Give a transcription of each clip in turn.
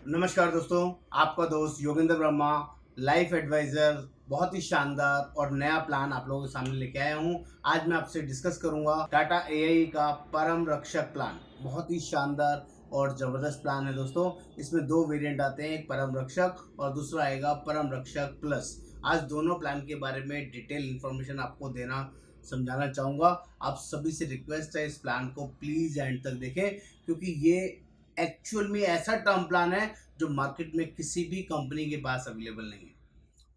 नमस्कार दोस्तों, आपका दोस्त योगेंद्र ब्रह्मा, लाइफ एडवाइज़र। बहुत ही शानदार और नया प्लान आप लोगों के सामने लेके आया हूँ। आज मैं आपसे डिस्कस करूँगा टाटा एआई का परम रक्षक प्लान। बहुत ही शानदार और ज़बरदस्त प्लान है दोस्तों। इसमें 2 वेरिएंट आते हैं, एक परम रक्षक और दूसरा आएगा परम रक्षक प्लस। आज दोनों प्लान के बारे में डिटेल इन्फॉर्मेशन आपको देना समझाना चाहूँगा। आप सभी से रिक्वेस्ट है इस प्लान को प्लीज़ एंड तक देखें, क्योंकि ये एक्चुअल में ऐसा टर्म प्लान है जो मार्केट में किसी भी कंपनी के पास अवेलेबल नहीं है।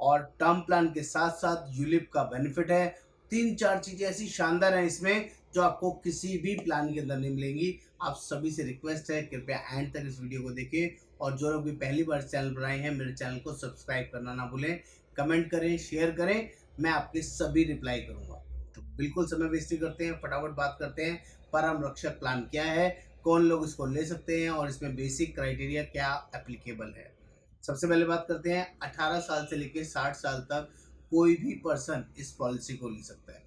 और टर्म प्लान के साथ साथ यूलिप का बेनिफिट है। 3-4 चीजें ऐसी शानदार हैं इसमें जो आपको किसी भी प्लान के अंदर नहीं मिलेंगी। आप सभी से रिक्वेस्ट है कृपया एंड तक इस वीडियो को देखें, और जो लोग भी पहली बार चैनल पर आए हैं मेरे चैनल को सब्सक्राइब करना ना भूलें। कमेंट करें, शेयर करें, मैं आपके सभी रिप्लाई करूंगा। तो बिल्कुल समय वेस्ट नहीं करते हैं, फटाफट बात करते हैं परम रक्षक प्लान क्या है, कौन लोग इसको ले सकते हैं और इसमें बेसिक क्राइटेरिया क्या एप्लीकेबल है। सबसे पहले बात करते हैं 18 साल से लेकर 60 साल तक कोई भी पर्सन इस पॉलिसी को ले सकता है।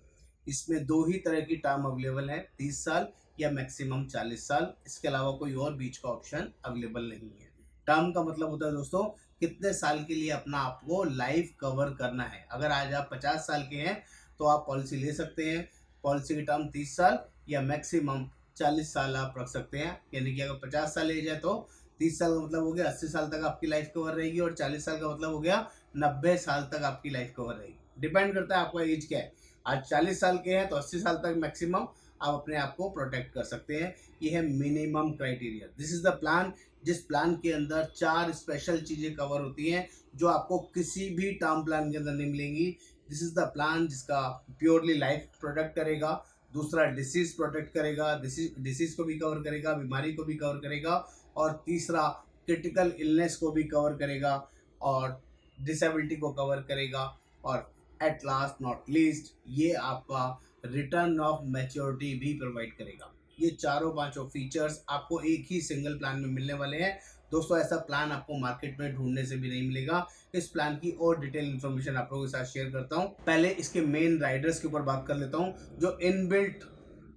इसमें 2 ही तरह की टर्म अवेलेबल है, 30 साल या मैक्सिमम 40 साल। इसके अलावा कोई और बीच का ऑप्शन अवेलेबल नहीं है। टर्म का मतलब होता है दोस्तों कितने साल के लिए अपना आपको लाइफ कवर करना है। अगर आज आप 50 साल के हैं तो आप पॉलिसी ले सकते हैं। पॉलिसी की टर्म 30 साल या मैक्सिमम 40 साल आप रख सकते हैं। यानी कि अगर 50 साल एज है तो 30 साल का मतलब हो गया 80 साल तक आपकी लाइफ कवर रहेगी, और 40 साल का मतलब हो गया 90 साल तक आपकी लाइफ कवर रहेगी। डिपेंड करता है आपका एज क्या है। आज 40 साल के हैं तो 80 साल तक मैक्सिमम आप अपने आप को प्रोटेक्ट कर सकते हैं। ये है minimum criteria. This is the plan, जिस प्लान के अंदर 4 स्पेशल चीजें कवर होती हैं जो आपको किसी भी टर्म प्लान के अंदर नहीं मिलेंगी। दिस इज द प्लान जिसका प्योरली लाइफ प्रोटेक्ट करेगा, दूसरा डिसीज प्रोटेक्ट करेगा, डिसीज को भी कवर करेगा, बीमारी को भी कवर करेगा, और तीसरा क्रिटिकल इलनेस को भी कवर करेगा और डिसेबिलिटी को कवर करेगा, और एट लास्ट नॉट लीस्ट ये आपका रिटर्न ऑफ मैच्योरिटी भी प्रोवाइड करेगा। ये चारों पांचों फीचर्स आपको एक ही सिंगल प्लान में मिलने वाले हैं दोस्तों। ऐसा प्लान आपको मार्केट में ढूंढने से भी नहीं मिलेगा। इस प्लान की और डिटेल इन्फॉर्मेशन आप लोगों के साथ शेयर करता हूं। पहले इसके मेन राइडर्स के ऊपर बात कर लेता हूं। जो इनबिल्ट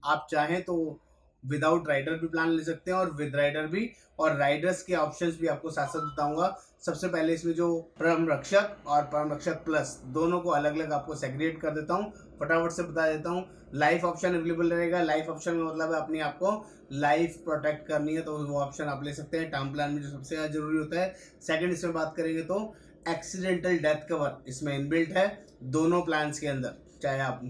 आप चाहें तो विदाउट राइडर भी प्लान ले सकते हैं और विद राइडर भी, और राइडर्स के ऑप्शंस भी आपको साथ साथ बताऊंगा। सबसे पहले इसमें जो परम रक्षक और परम रक्षक प्लस दोनों को अलग अलग आपको सेग्रीगेट कर देता हूं, फटाफट से बता देता हूं। लाइफ ऑप्शन अवेलेबल रहेगा। लाइफ ऑप्शन में मतलब है अपने आपको लाइफ प्रोटेक्ट करनी है तो वो ऑप्शन आप ले सकते हैं टर्म प्लान में, जो सबसे ज़्यादा जरूरी होता है। सेकंड इसमें बात करेंगे तो एक्सीडेंटल डेथ कवर इसमें इनबिल्ट है दोनों प्लान्स के अंदर, चाहे आप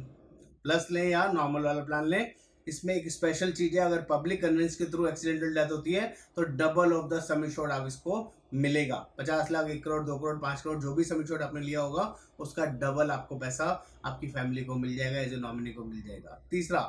प्लस लें या नॉर्मल वाला प्लान लें। इसमें एक स्पेशल चीज है, अगर पब्लिक कन्वेंस के थ्रू एक्सीडेंटल डेथ होती है तो double of the sum assured आप इसको मिलेगा। 50 लाख, 1 करोड़, 2 करोड़, 5 करोड़, जो भी सम एश्योर्ड आपने लिया होगा उसका डबल आपको पैसा आपकी फैमिली को मिल जाएगा, एज ए नॉमिनी को मिल जाएगा। तीसरा,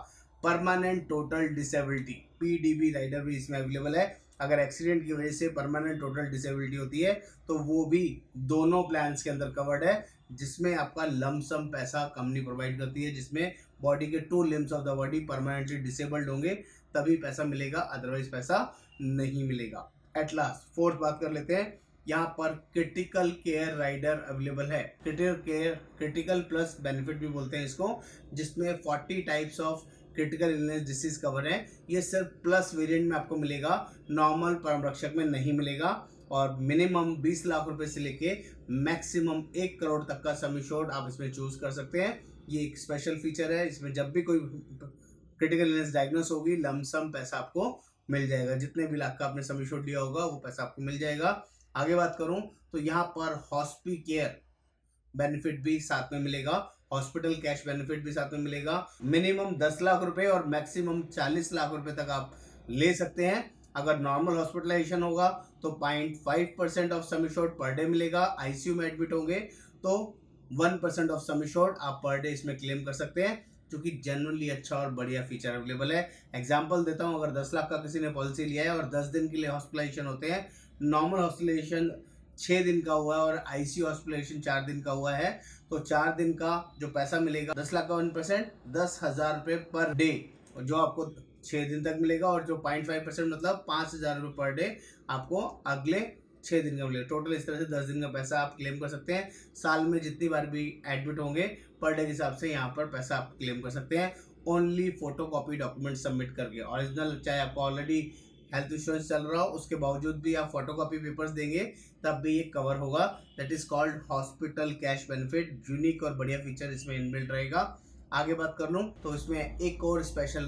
permanent total disability PDB rider भी इसमें अवेलेबल है। अगर एक्सीडेंट की वजह से परमानेंट टोटल डिसेबिलिटी होती है तो वो भी दोनों प्लान्स के अंदर कवर्ड है, जिसमें आपका लमसम पैसा कंपनी प्रोवाइड करती है, जिसमें बॉडी के 2 limbs of the body permanently disabled होंगे तभी पैसा मिलेगा, अदरवाइज पैसा नहीं मिलेगा। एट लास्ट फोर्थ बात कर लेते हैं। यहाँ पर क्रिटिकल केयर राइडर अवेलेबल है। क्रिटिकल प्लस बेनिफिट भी बोलते हैं इसको, जिसमें 40 types of critical illness disease cover है। ये सिर्फ प्लस वेरिएंट में आपको मिलेगा, नॉर्मल परम रक्षक में नहीं मिलेगा। और मिनिमम 20 लाख रुपए से लेके मैक्सिमम 1 करोड़ तक का सम एश्योर्ड आप इसमें चूज कर सकते हैं। ये एक स्पेशल फीचर है। इसमें जब भी कोई क्रिटिकल इलनेस डायग्नोस होगी लमसम पैसा आपको मिल जाएगा। जितने भी लाख का आपने सम एश्योर्ड लिया होगा वो पैसा आपको मिल जाएगा। आगे बात करूं तो यहाँ पर हॉस्पी केयर बेनिफिट भी साथ में मिलेगा, हॉस्पिटल कैश बेनिफिट भी साथ में मिलेगा। मिनिमम 10 लाख रुपए और मैक्सिमम 40 लाख रुपए तक आप ले सकते हैं। अगर नॉर्मल हॉस्पिटलाइजेशन होगा तो 0.5% of sum assured per day मिलेगा। आईसीयू में एडमिट होंगे तो 1% ऑफ सम एश्योर्ड आप पर डे इसमें क्लेम कर सकते हैं, जो कि जनरली अच्छा और बढ़िया फीचर अवेलेबल है। एग्जांपल देता हूं, अगर 10 लाख का किसी ने पॉलिसी लिया है और 10 दिन के लिए हॉस्पिटलाइजेशन होते हैं, नॉर्मल हॉस्पिटलाइजेशन 6 दिन का हुआ है और आईसीयू हॉस्पिटलाइजेशन 4 दिन का हुआ है, तो 4 दिन का जो पैसा मिलेगा 10 लाख का 1% 10,000 रुपये पर डे, जो आपको 6 दिन तक मिलेगा, और जो 0.5% मतलब 5,000 रुपये पर डे आपको अगले 6 दिन का मिलेगा। टोटल इस तरह से 10 दिन का पैसा आप क्लेम कर सकते हैं। साल में जितनी बार भी एडमिट होंगे पर डे के हिसाब से यहाँ पर पैसा आप क्लेम कर सकते हैं। Only photo copy document submit करके, ओरिजिनल चाहे आपको ऑलरेडी हेल्थ इंश्योरेंस चल रहा हो, उसके बावजूद भी आप फोटोकॉपी पेपर्स देंगे तब भी ये कवर होगा। That is called hospital cash benefit. Unique और बढ़िया फीचर इसमें इनबिल्ट रहेगा। आगे बात कर लूँ तो इसमें एक और स्पेशल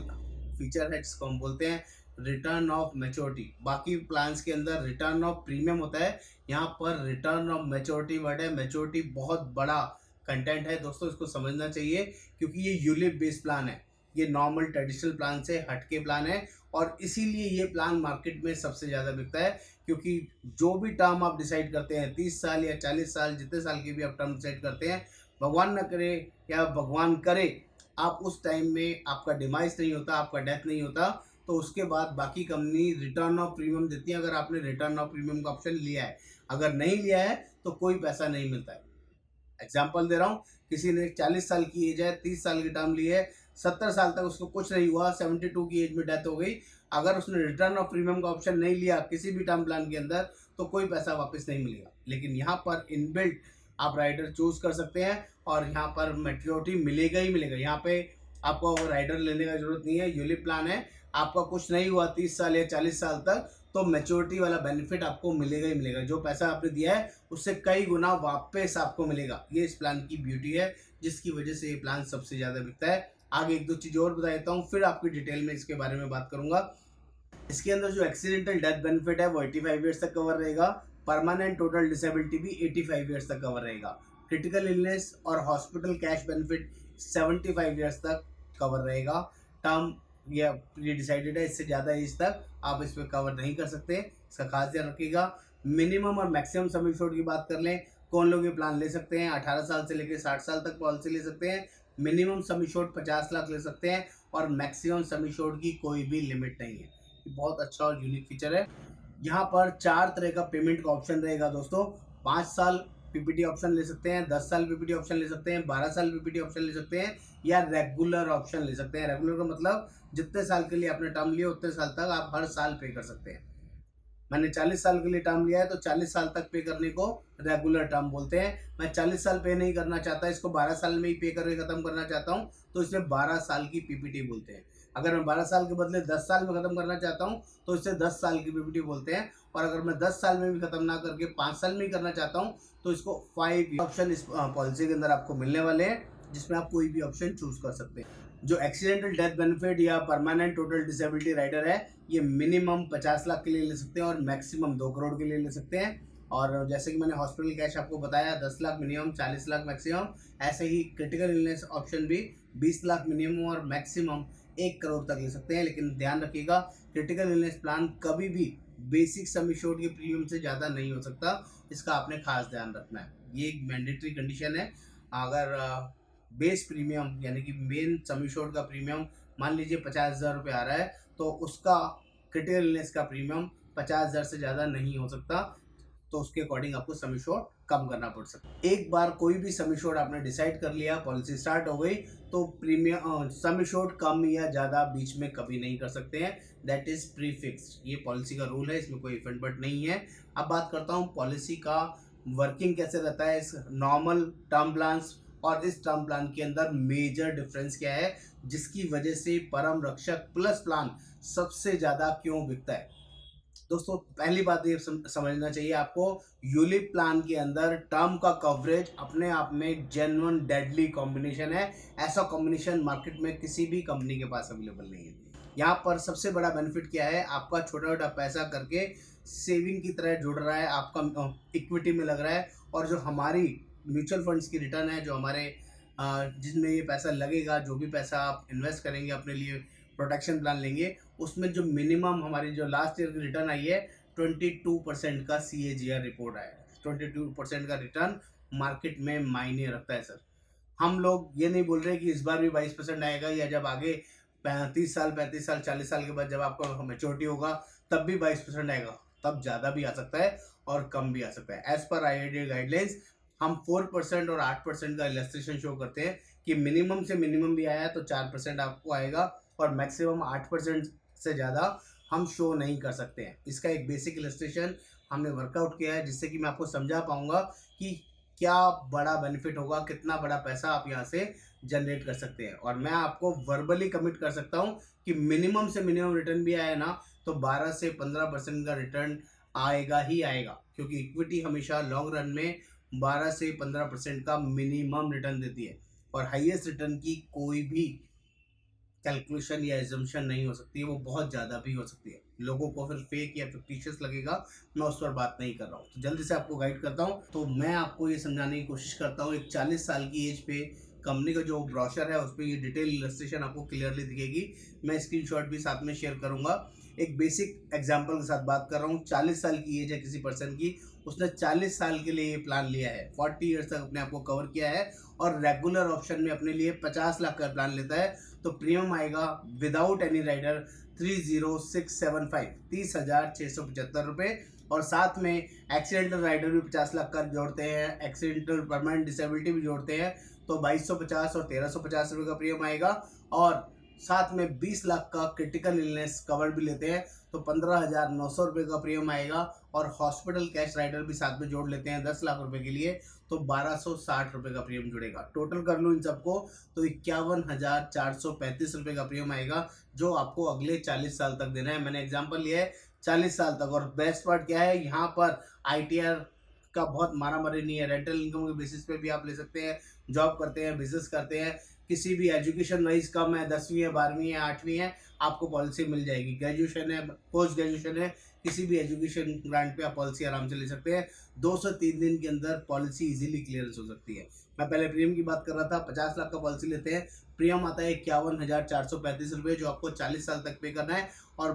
फीचर है जिसको हम बोलते हैं रिटर्न ऑफ मैच्योरिटी। बाकी प्लान्स के अंदर रिटर्न ऑफ प्रीमियम होता है, यहाँ पर रिटर्न ऑफ मैच्योरिटी वर्ड है। मैच्योरिटी बहुत बड़ा कंटेंट है दोस्तों, इसको समझना चाहिए क्योंकि ये यूलिप बेस्ड प्लान है। ये नॉर्मल ट्रेडिशनल प्लान से हटके प्लान है और इसीलिए ये प्लान मार्केट में सबसे ज़्यादा बिकता है, क्योंकि जो भी टर्म आप डिसाइड करते हैं 30 साल या 40 साल, जितने साल की भी आप टर्म डिसाइड करते हैं, भगवान न करे या भगवान करे आप उस टाइम में आपका डिमाइस नहीं होता, आपका डेथ नहीं होता, तो उसके बाद बाकी कंपनी रिटर्न ऑफ प्रीमियम देती है अगर आपने रिटर्न ऑफ प्रीमियम का ऑप्शन लिया है। अगर नहीं लिया है तो कोई पैसा नहीं मिलता है। एग्जाम्पल दे रहा हूँ, किसी ने 40 साल की एज है, 30 साल की टर्म ली है, 70 साल तक उसको कुछ नहीं हुआ, 72 की एज में डेथ हो गई, अगर उसने रिटर्न ऑफ प्रीमियम का ऑप्शन नहीं लिया किसी भी टर्म प्लान के अंदर तो कोई पैसा वापस नहीं मिलेगा। लेकिन यहाँ पर इनबिल्ट आप राइडर चूज कर सकते हैं और यहाँ पर मैच्योरिटी मिलेगा ही मिलेगा। यहाँ पे आपको राइडर लेने का जरूरत नहीं है, यूलिप प्लान है, आपका कुछ नहीं हुआ 30 साल या 40 साल तक तो मैच्योरिटी वाला बेनिफिट आपको मिलेगा ही मिलेगा। जो पैसा आपने दिया है उससे कई गुना वापस आपको मिलेगा। ये इस प्लान की ब्यूटी है जिसकी वजह से ये प्लान सबसे ज़्यादा बिकता है। आगे एक दो चीज़ और बता देता हूँ, फिर आपकी डिटेल में इसके बारे में बात करूंगा। इसके अंदर जो एक्सीडेंटल डेथ बेनिफिट है वो 85 ईयर्स तक कवर रहेगा। परमानेंट टोटल डिसेबिलिटी भी 85 ईयर्स तक कवर रहेगा। क्रिटिकल इलनेस और हॉस्पिटल कैश बेनिफिट 75 ईयर्स तक कवर रहेगा। टर्म या प्री डिसाइडेड है, इससे ज़्यादा एज तक आप इस पर कवर नहीं कर सकते, इसका खास ध्यान रखिएगा। मिनिमम और मैक्सिमम सम इंश्योर्ड की बात कर लें, कौन लोग ये प्लान ले सकते हैं? 18 साल से लेकर 60 साल तक पॉलिसी ले सकते हैं। मिनिमम सम इंश्योर्ड 50 लाख ले सकते हैं और मैक्सिमम सम इंश्योर्ड की कोई भी लिमिट नहीं है। ये बहुत अच्छा और यूनिक फीचर है। यहाँ पर 4 तरह का पेमेंट का ऑप्शन रहेगा दोस्तों। 5 साल पीपीटी ऑप्शन ले सकते हैं, 10 साल पीपीटी ऑप्शन ले सकते हैं, 12 साल पीपीटी ऑप्शन ले सकते हैं या रेगुलर ऑप्शन ले सकते हैं। रेगुलर का मतलब जितने साल के लिए आपने टर्म लिया उतने साल तक आप हर साल पे कर सकते हैं। मैंने 40 साल के लिए टर्म लिया है तो 40 साल तक पे करने को रेगुलर टर्म बोलते हैं। मैं 40 साल पे नहीं करना चाहता, इसको 12 साल में ही पे करके खत्म करना चाहता हूँ तो इसे 12 साल की पीपीटी बोलते हैं। अगर मैं 12 साल के बदले 10 साल में खत्म करना चाहता हूँ तो इसे 10 साल की पीपीटी बोलते हैं। और अगर मैं 10 साल में भी खत्म ना करके 5 साल में ही करना चाहता हूँ तो इसको 5 ऑप्शन इस पॉलिसी के अंदर आपको मिलने वाले हैं, जिसमें आप कोई भी ऑप्शन चूज कर सकते हैं। जो एक्सीडेंटल डेथ बेनिफिट या परमानेंट टोटल डिसेबिलिटी राइडर है, ये मिनिमम 50 लाख के लिए ले सकते हैं और मैक्सिमम 2 करोड़ के लिए ले सकते हैं। और जैसे कि मैंने हॉस्पिटल कैश आपको बताया 10 लाख मिनिमम, 40 लाख मैक्सिमम, ऐसे ही क्रिटिकल इलनेस ऑप्शन भी 20 लाख मिनिमम और मैक्सिमम 1 करोड़ तक ले सकते हैं। लेकिन ध्यान रखिएगा, क्रिटिकल इलनेस प्लान कभी भी बेसिक सम इंश्योर्ड के प्रीमियम से ज़्यादा नहीं हो सकता, इसका आपने खास ध्यान रखना है। ये एक मैंडेटरी कंडीशन है। अगर बेस प्रीमियम यानी कि मेन सम इंश्योर्ड का प्रीमियम मान लीजिए 50,000 रुपये आ रहा है तो उसका क्रिटिकल इलनेस का प्रीमियम 50,000 से ज़्यादा नहीं हो सकता, तो उसके अकॉर्डिंग आपको सम इंश्योर्ड कम करना पड़ सकता है। एक बार कोई भी सम इंश्योर्ड आपने डिसाइड कर लिया, पॉलिसी स्टार्ट हो गई, तो प्रीमियम सम इंश्योर्ड कम या ज़्यादा बीच में कभी नहीं कर सकते हैं। दैट इज प्री फिक्स्ड, ये पॉलिसी का रूल है, इसमें कोई इफ एंड बट नहीं है। अब बात करता हूँ पॉलिसी का वर्किंग कैसे रहता है इस नॉर्मल टर्म प्लान्स और इस टर्म प्लान के अंदर मेजर डिफरेंस क्या है, जिसकी वजह से परम रक्षक प्लस प्लान सबसे ज़्यादा क्यों बिकता है। दोस्तों पहली बात ये समझना चाहिए आपको, यूलिप प्लान के अंदर टर्म का कवरेज अपने आप में जेन्युइन डेडली कॉम्बिनेशन है। ऐसा कॉम्बिनेशन मार्केट में किसी भी कंपनी के पास अवेलेबल नहीं है। यहाँ पर सबसे बड़ा बेनिफिट क्या है, आपका छोटा छोटा पैसा करके सेविंग की तरह जुड़ रहा है, आपका इक्विटी में लग रहा है। और जो हमारी म्यूचुअल फंड्स की रिटर्न है, जो हमारे जिसमें ये पैसा लगेगा, जो भी पैसा आप इन्वेस्ट करेंगे अपने लिए प्रोटेक्शन प्लान लेंगे, उसमें जो मिनिमम हमारी जो लास्ट ईयर की रिटर्न आई है 22% का CAGR रिपोर्ट आया है। 22% का रिटर्न मार्केट में मायने रखता है सर। हम लोग ये नहीं बोल रहे कि इस बार भी 22% आएगा या जब आगे 30 साल 35 साल 40 साल के बाद जब आपको मैच्योरिटी होगा तब भी 22% आएगा। तब ज़्यादा भी आ सकता है और कम भी आ सकता है। एज पर IRDAI गाइडलाइंस हम 4% और 8% का इलस्ट्रेशन शो करते हैं कि मिनिमम से मिनिमम भी आया तो 4% आपको आएगा और मैक्सिमम 8% से ज़्यादा हम शो नहीं कर सकते हैं। इसका एक बेसिक इलस्ट्रेशन हमने वर्कआउट किया है जिससे कि मैं आपको समझा पाऊंगा कि क्या बड़ा बेनिफिट होगा, कितना बड़ा पैसा आप यहाँ से जनरेट कर सकते हैं। और मैं आपको वर्बली कमिट कर सकता हूँ कि मिनिमम से मिनिमम रिटर्न भी आया ना तो 12 से 15% का रिटर्न आएगा ही आएगा, क्योंकि इक्विटी हमेशा लॉन्ग रन में 12 से 15% का मिनिमम रिटर्न देती है और हाईएस्ट रिटर्न की कोई भी कैलकुलेशन या एजम्पशन नहीं हो सकती है, वो बहुत ज़्यादा भी हो सकती है। लोगों को फिर फेक या फिक्टिशियस लगेगा, मैं उस पर बात नहीं कर रहा हूँ। तो जल्दी से आपको गाइड करता हूँ। तो मैं आपको ये समझाने की कोशिश करता हूँ, एक 40 साल की एज पे कंपनी का जो ब्रोशर है उस पर ये डिटेल इलस्ट्रेशन आपको क्लियरली दिखेगी। मैं स्क्रीनशॉट भी साथ में शेयर करूँगा। एक बेसिक एग्जाम्पल के साथ बात कर रहा हूँ। 40 साल की एज है किसी पर्सन की, उसने 40 साल के लिए ये प्लान लिया है, 40 ईयर्स तक अपने आप को कवर किया है और रेगुलर ऑप्शन में अपने लिए 50 लाख का प्लान लेता है। तो प्रीमियम आएगा विदाउट एनी राइडर 30,675 30,675 और साथ में एक्सीडेंटल राइडर भी 50 लाख का जोड़ते हैं, एक्सीडेंटल परमानेंट डिसेबिलिटी भी जोड़ते हैं, तो 2250 और 1350 का प्रीमियम आएगा। और साथ में 20 लाख का क्रिटिकल इलनेस कवर भी लेते हैं, तो 15,900 का प्रीमियम आएगा। और हॉस्पिटल कैश राइडर भी साथ में जोड़ लेते हैं 10 लाख रुपए के लिए, तो 1260 का प्रीमियम जुड़ेगा। टोटल कर लूँ इन सबको तो 51,435 का प्रीमियम आएगा, जो आपको अगले 40 साल तक देना है। मैंने एग्जाम्पल लिया है 40 साल तक। और बेस्ट पार्ट क्या है, यहाँ पर ITR का बहुत मारा मारी नहीं है। रेंटल इनकम के बेसिस पे भी आप ले सकते हैं, जॉब करते हैं, बिजनेस करते हैं, किसी भी एजुकेशन वाइज कम है, 10वीं है, 12वीं है, 8वीं है, आपको पॉलिसी मिल जाएगी। ग्रेजुएशन है, पोस्ट ग्रेजुएशन है, किसी भी एजुकेशन ग्रांट पे आप पॉलिसी आराम से ले सकते हैं। 2 से 3 दिन के अंदर पॉलिसी इजीली क्लियरेंस हो सकती है। मैं पहले प्रीमियम की बात कर रहा था, 50 लाख का पॉलिसी लेते हैं, प्रीमियम आता है 51,435 रुपये, जो आपको 40 साल तक पे करना है। और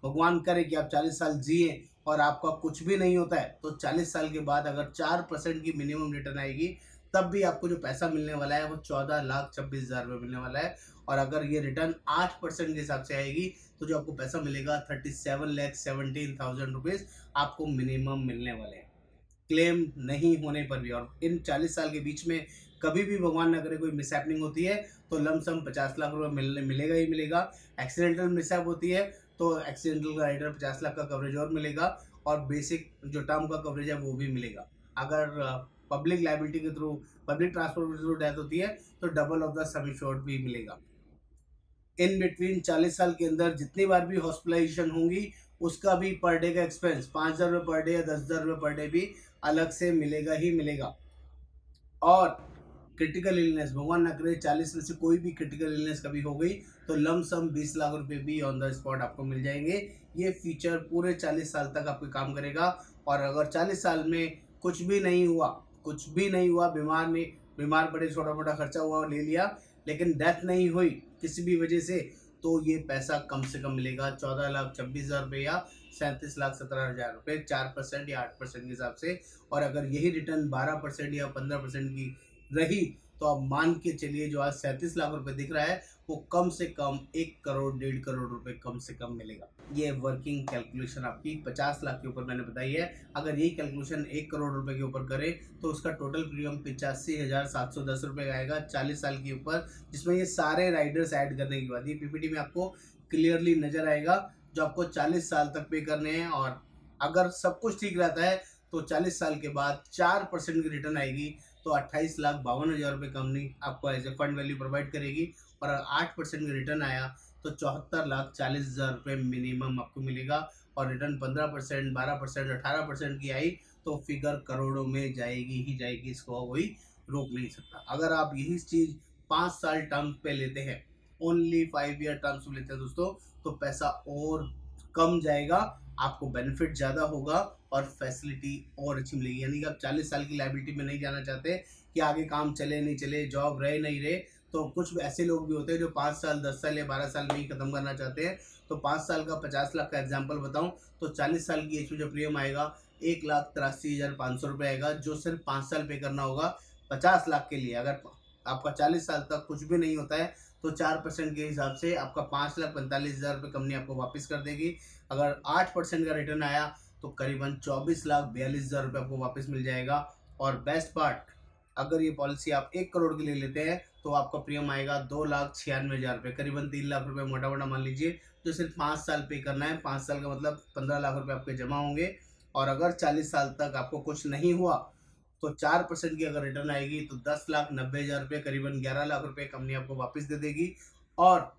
भगवान करे कि आप 40 साल जिए और आपका कुछ भी नहीं होता है, तो 40 साल के बाद अगर 4% की मिनिमम रिटर्न आएगी, तब भी आपको जो पैसा मिलने वाला है वो 14,26,000 रुपये मिलने वाला है। और अगर ये रिटर्न 8% के हिसाब से आएगी, तो जो आपको पैसा मिलेगा 37,17,000 रुपीज़ आपको मिनिमम मिलने वाले हैं, क्लेम नहीं होने पर भी। और इन 40 साल के बीच में कभी भी भगवान न करे कोई मिसहैपनिंग होती है, तो लमसम 50 लाख रुपये मिलेगा ही मिलेगा। एक्सीडेंटल मिसहैप होती है तो एक्सीडेंटल राइडर 50 लाख का कवरेज और मिलेगा, और बेसिक जो टर्म का कवरेज है वो भी मिलेगा। अगर पब्लिक लाइबिलिटी के थ्रू, पब्लिक ट्रांसपोर्ट के थ्रू डेथ होती है, तो double of the sum assured भी मिलेगा। इन बिटवीन 40 साल के अंदर जितनी बार भी हॉस्पिटलाइजेशन होंगी, उसका भी पर डे का एक्सपेंस 5,000 रुपये पर डे या 10,000 रुपये पर डे भी अलग से मिलेगा ही मिलेगा। और क्रिटिकल इलनेस, भगवान न करे 40 में से कोई भी क्रिटिकल इलनेस कभी हो गई, तो लमसम 20 लाख रुपए भी ऑन द स्पॉट आपको मिल जाएंगे। ये फीचर पूरे 40 साल तक आपको काम करेगा। और अगर 40 साल में कुछ भी नहीं हुआ, कुछ भी नहीं हुआ, बीमार पड़े, छोटा मोटा खर्चा हुआ ले लिया, लेकिन डेथ नहीं हुई किसी भी वजह से, तो ये पैसा कम से कम मिलेगा 14,26,000 रुपये या 37,17,000 रुपये, 4% या 8% के हिसाब से। और अगर यही रिटर्न 12% या 15% की रही, तो आप मान के चलिए जो आज 37 लाख रुपए दिख रहा है, वो कम से कम 1 करोड़ 1.5 करोड़ रुपए कम से कम मिलेगा। ये वर्किंग कैलकुलेशन आपकी 50 लाख के ऊपर मैंने बताई है। अगर यही कैलकुलेशन 1 करोड़ रुपए के ऊपर करे, तो उसका टोटल प्रीमियम 85,710 रुपये आएगा 40 साल के ऊपर, जिसमें ये सारे राइडर्स ऐड करने के बाद ये PPT में आपको क्लियरली नजर आएगा, जो आपको 40 साल तक पे करने हैं। और अगर सब कुछ ठीक रहता है, तो 40 साल के बाद 4% की रिटर्न आएगी, तो 28,52,000 रुपये कंपनी आपको as a fund value provide करेगी। और अगर 8% का रिटर्न आया, तो 74,40,000 रुपये मिनिमम आपको मिलेगा। और रिटर्न 15%, 12%, 18% की आई, तो फिगर करोड़ों में जाएगी ही जाएगी, इसको कोई रोक नहीं सकता। अगर आप यही चीज़ 5 साल टर्म पे लेते हैं, ओनली 5 ईयर टर्म्स पे लेते हैं दोस्तों, तो पैसा और कम जाएगा, आपको बेनिफिट ज़्यादा होगा और फैसिलिटी और अच्छी मिलेगी। यानी कि आप 40 साल की लाइबिलिटी में नहीं जाना चाहते कि आगे काम चले नहीं चले, जॉब रहे नहीं रहे, तो कुछ ऐसे लोग भी होते हैं जो 5 साल, 10 साल या 12 साल में ही खत्म करना चाहते हैं। तो 5 साल का 50 लाख का एग्जाम्पल बताऊं, तो 40 साल की एज में जो प्रीमियम आएगा 1,83,500 रुपये आएगा, जो सिर्फ 5 साल पे करना होगा 50 लाख के लिए। अगर आपका 40 साल तक कुछ भी नहीं होता है, तो 4% के हिसाब से आपका 5,45,000 रुपये कंपनी आपको वापस कर देगी। अगर 8% का रिटर्न आया, तो करीबन 24,42,000 रुपये आपको वापस मिल जाएगा। और बेस्ट पार्ट, अगर ये पॉलिसी आप 1 करोड़ के लिए लेते हैं, तो आपका प्रीमियम आएगा 2,96,000 रुपये, करीबन 3 लाख रुपये मोटा मोटा मान लीजिए, जो सिर्फ 5 साल पे करना है। 5 साल का मतलब 15 लाख रुपये आपके जमा होंगे। और अगर 40 साल तक आपको कुछ नहीं हुआ, तो 4% की अगर रिटर्न आएगी, तो 10,90,000 रुपये, करीबन 11 लाख रुपये कंपनी आपको वापस दे देगी। और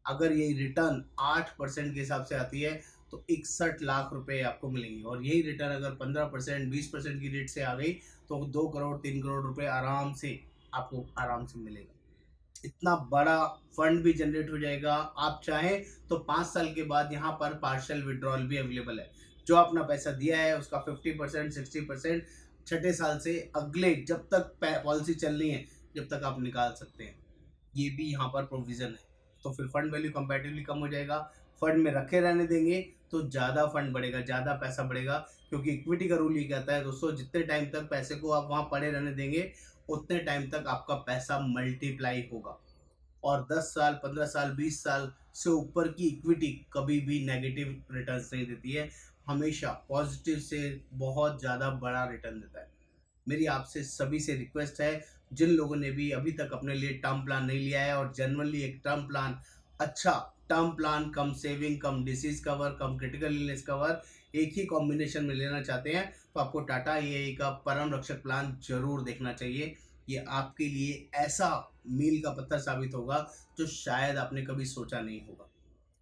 अगर ये रिटर्न 8% के हिसाब से आती है तो 61 लाख रुपए आपको मिलेंगे, और यही रिटर्न अगर 15% 20% की रेट से आ गई तो 2 करोड़ 3 करोड़ रुपए आराम से आपको आराम से मिलेगा। इतना बड़ा फंड भी जनरेट हो जाएगा। आप चाहें तो 5 साल के बाद यहाँ पर पार्शियल विड्रॉल भी अवेलेबल है। जो अपना पैसा दिया है उसका 50% 60% छठे साल से अगले जब तक पॉलिसी चल रही है जब तक आप निकाल सकते हैं। ये भी यहाँ पर प्रोविजन है। तो फिर फंड वैल्यू कंपैरेटिवली कम हो जाएगा। फंड में रखे रहने देंगे तो ज़्यादा फंड बढ़ेगा, ज़्यादा पैसा बढ़ेगा, क्योंकि इक्विटी का रूल ये कहता है दोस्तों, जितने टाइम तक पैसे को आप वहाँ पड़े रहने देंगे उतने टाइम तक आपका पैसा मल्टीप्लाई होगा। और 10 साल 15 साल 20 साल से ऊपर की इक्विटी कभी भी नेगेटिव रिटर्न्स नहीं देती है, हमेशा पॉजिटिव से बहुत ज़्यादा बड़ा रिटर्न देता है। मेरी आपसे सभी से रिक्वेस्ट है, जिन लोगों ने भी अभी तक अपने लिए टर्म प्लान नहीं लिया है और जनरली एक टर्म प्लान, अच्छा टर्म प्लान कम सेविंग कम डिसीज कवर कम क्रिटिकल इलनेस कवर एक ही कॉम्बिनेशन में लेना चाहते हैं, तो आपको टाटा एआई का परम रक्षक प्लान जरूर देखना चाहिए। ये आपके लिए ऐसा मील का पत्थर साबित होगा जो शायद आपने कभी सोचा नहीं होगा।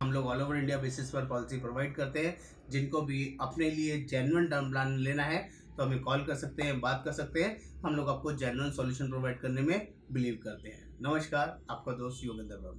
हम लोग ऑल ओवर इंडिया बेसिस पर पॉलिसी प्रोवाइड करते हैं। जिनको भी अपने लिए जेन्युइन टर्म प्लान लेना है तो हमें कॉल कर सकते हैं, बात कर सकते हैं। हम लोग आपको जेन्युइन सॉल्यूशन प्रोवाइड करने में बिलीव करते हैं। नमस्कार, आपका दोस्त योगेंद्र वर्मा।